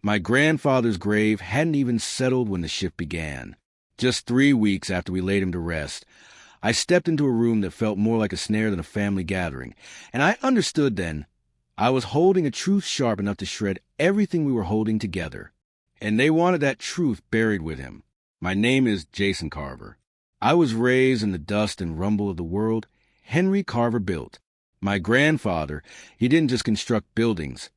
My grandfather's grave hadn't even settled when the shift began. Just 3 weeks after we laid him to rest, I stepped into a room that felt more like a snare than a family gathering, and I understood then I was holding a truth sharp enough to shred everything we were holding together. And they wanted that truth buried with him. My name is Jason Carver. I was raised in the dust and rumble of the world Henry Carver built. My grandfather, he didn't just construct buildings.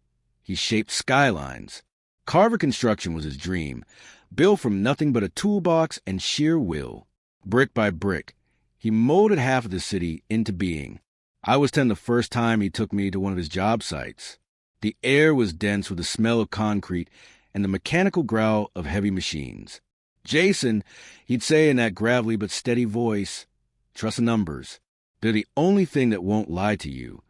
He shaped skylines. Carver Construction was his dream, built from nothing but a toolbox and sheer will. Brick by brick, he molded half of the city into being. I was 10 the first time he took me to one of his job sites. The air was dense with the smell of concrete and the mechanical growl of heavy machines. Jason, he'd say in that gravelly but steady voice, "Trust the numbers. They're the only thing that won't lie to you."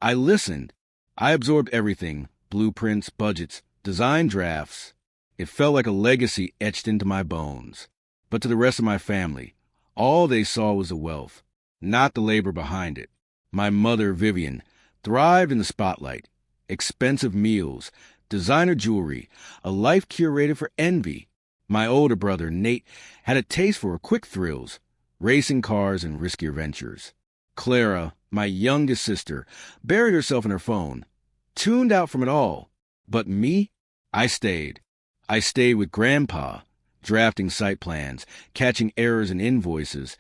I listened. I absorbed everything, blueprints, budgets, design drafts. It felt like a legacy etched into my bones. But to the rest of my family, all they saw was the wealth, not the labor behind it. My mother, Vivian, thrived in the spotlight. Expensive meals, designer jewelry, a life curated for envy. My older brother, Nate, had a taste for quick thrills, racing cars and riskier ventures. Clara, my youngest sister, buried herself in her phone, tuned out from it all. But me, I stayed. I stayed with Grandpa, drafting site plans, catching errors in invoices,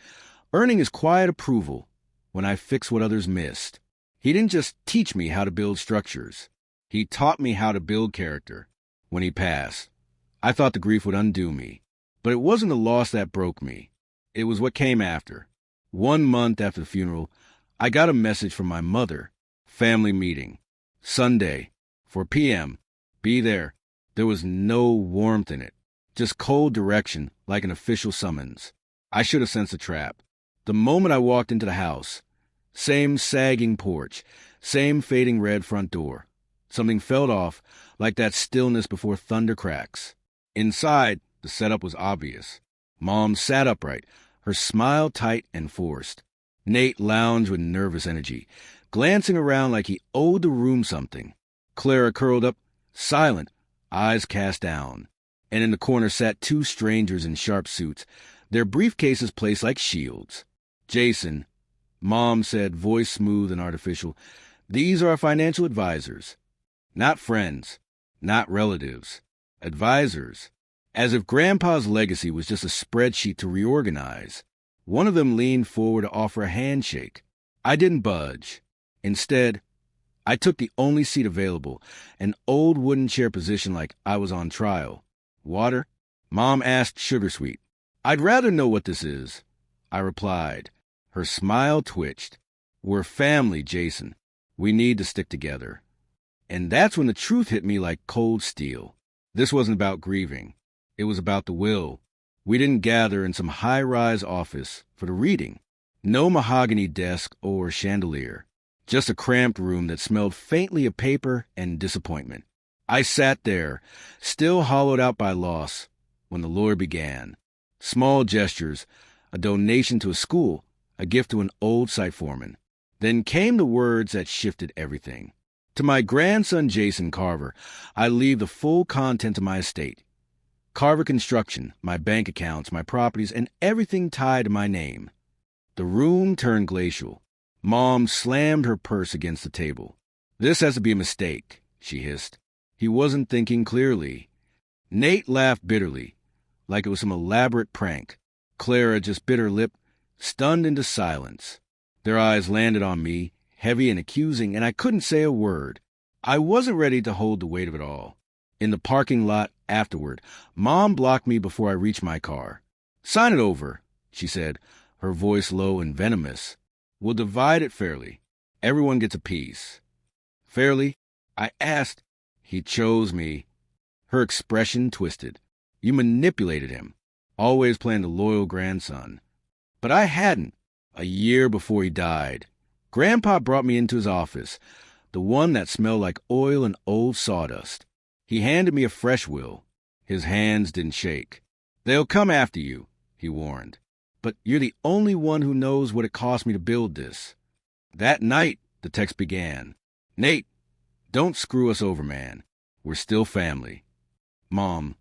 earning his quiet approval when I fixed what others missed. He didn't just teach me how to build structures. He taught me how to build character. When he passed, I thought the grief would undo me. But it wasn't the loss that broke me. It was what came after. 1 month after the funeral, I got a message from my mother. Family meeting. Sunday, 4 p.m. Be there. There was no warmth in it. Just cold direction, like an official summons. I should have sensed a trap. The moment I walked into the house, same sagging porch, same fading red front door. Something felt off, like that stillness before thunder cracks. Inside, the setup was obvious. Mom sat upright, her smile tight and forced. Nate lounged with nervous energy, glancing around like he owed the room something. Clara curled up, silent, eyes cast down. And in the corner sat 2 strangers in sharp suits, their briefcases placed like shields. "Jason," Mom said, voice smooth and artificial, "these are our financial advisors. Not friends, not relatives. Advisors." As if Grandpa's legacy was just a spreadsheet to reorganize. One of them leaned forward to offer a handshake. I didn't budge. Instead, I took the only seat available, an old wooden chair position like I was on trial. "Water?" Mom asked, sugar sweet. "I'd rather know what this is," I replied. Her smile twitched. "We're family, Jason. We need to stick together." And that's when the truth hit me like cold steel. This wasn't about grieving. It was about the will. We didn't gather in some high-rise office for the reading. No mahogany desk or chandelier. Just a cramped room that smelled faintly of paper and disappointment. I sat there, still hollowed out by loss, when the lawyer began. Small gestures, a donation to a school, a gift to an old site foreman. Then came the words that shifted everything. "To my grandson Jason Carver, I leave the full content of my estate. Carver Construction, my bank accounts, my properties, and everything tied to my name." The room turned glacial. Mom slammed her purse against the table. "This has to be a mistake," she hissed. He wasn't thinking clearly. Nate laughed bitterly, like it was some elaborate prank. Clara just bit her lip, stunned into silence. Their eyes landed on me, heavy and accusing, and I couldn't say a word. I wasn't ready to hold the weight of it all. In the parking lot afterward, Mom blocked me before I reached my car. "Sign it over," she said, her voice low and venomous. "We'll divide it fairly. Everyone gets a piece." "Fairly?" I asked. "He chose me." Her expression twisted. "You manipulated him, always playing the loyal grandson." But I hadn't. A year before he died, Grandpa brought me into his office, the one that smelled like oil and old sawdust. He handed me a fresh will. His hands didn't shake. "They'll come after you," he warned. "But you're the only one who knows what it cost me to build this." That night, the text began. "Nate, don't screw us over, man. We're still family." Mom,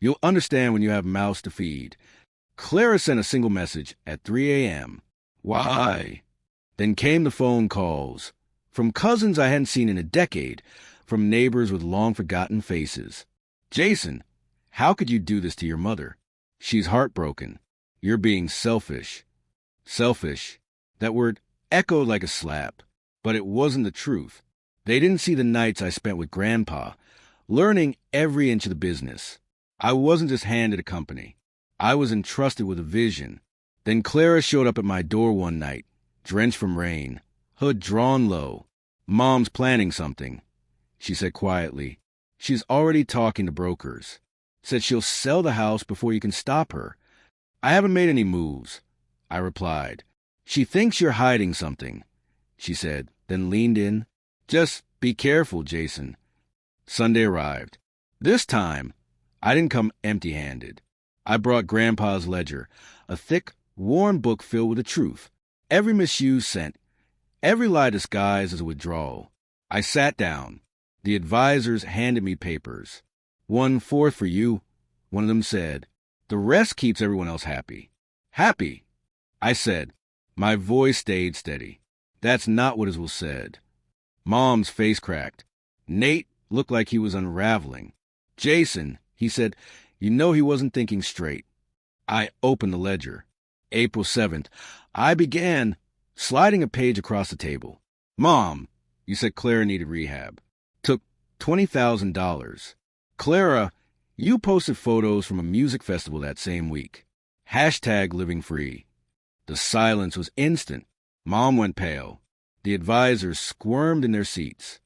you'll understand when you have mouths to feed. Clara sent a single message at 3 a.m. Why? Then came the phone calls. From cousins I hadn't seen in a decade, from neighbors with long-forgotten faces. Jason, how could you do this to your mother? She's heartbroken. You're being selfish. Selfish. That word echoed like a slap, but it wasn't the truth. They didn't see the nights I spent with Grandpa, learning every inch of the business. I wasn't just handed a company. I was entrusted with a vision. Then Clara showed up at my door one night, drenched from rain, hood drawn low. Mom's planning something, she said quietly. She's already talking to brokers. Said she'll sell the house before you can stop her. I haven't made any moves, I replied. She thinks you're hiding something, she said, then leaned in. Just be careful, Jason. Sunday arrived. This time, I didn't come empty-handed. I brought Grandpa's ledger, a thick, worn book filled with the truth. Every misused cent, every lie disguised as a withdrawal. I sat down. The advisors handed me papers. 1/4 for you, one of them said. The rest keeps everyone else happy. Happy, I said. My voice stayed steady. That's not what was said. Mom's face cracked. Nate looked like he was unraveling. Jason, he said, you know he wasn't thinking straight. I opened the ledger. April 7th. I began sliding a page across the table. Mom, you said Clara needed rehab. Took $20,000. Clara, you posted photos from a music festival that same week. #livingfree. The silence was instant. Mom went pale. The advisors squirmed in their seats.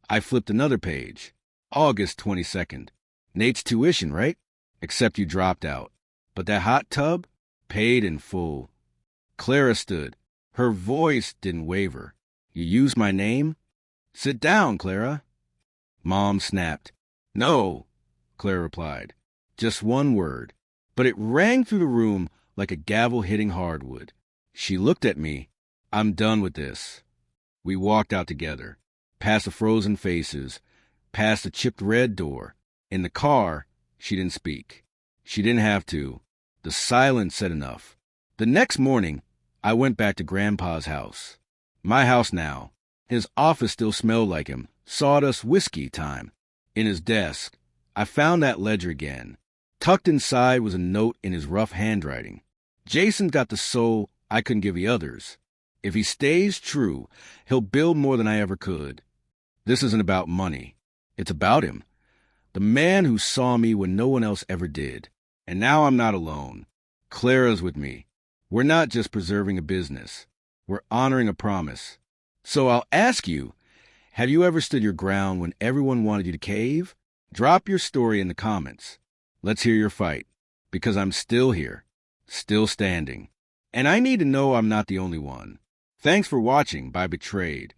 I flipped another page. August 22nd. Nate's tuition, right? Except you dropped out. But that hot tub? Paid in full. Clara stood. Her voice didn't waver. You used my name? Sit down, Clara. Mom snapped. No, Clara replied. Just one word. But it rang through the room like a gavel hitting hardwood. She looked at me. I'm done with this. We walked out together, past the frozen faces, past the chipped red door. In the car, she didn't speak. She didn't have to. The silence said enough. The next morning, I went back to Grandpa's house. My house now. His office still smelled like him. Sawdust whiskey time. In his desk, I found that ledger again. Tucked inside was a note in his rough handwriting. Jason's got the soul I couldn't give the others. If he stays true, he'll build more than I ever could. This isn't about money. It's about him. The man who saw me when no one else ever did. And now I'm not alone. Clara's with me. We're not just preserving a business. We're honoring a promise. So I'll ask you, have you ever stood your ground when everyone wanted you to cave? Drop your story in the comments. Let's hear your fight. Because I'm still here. Still standing. And I need to know I'm not the only one. Thanks for watching by Betrayed.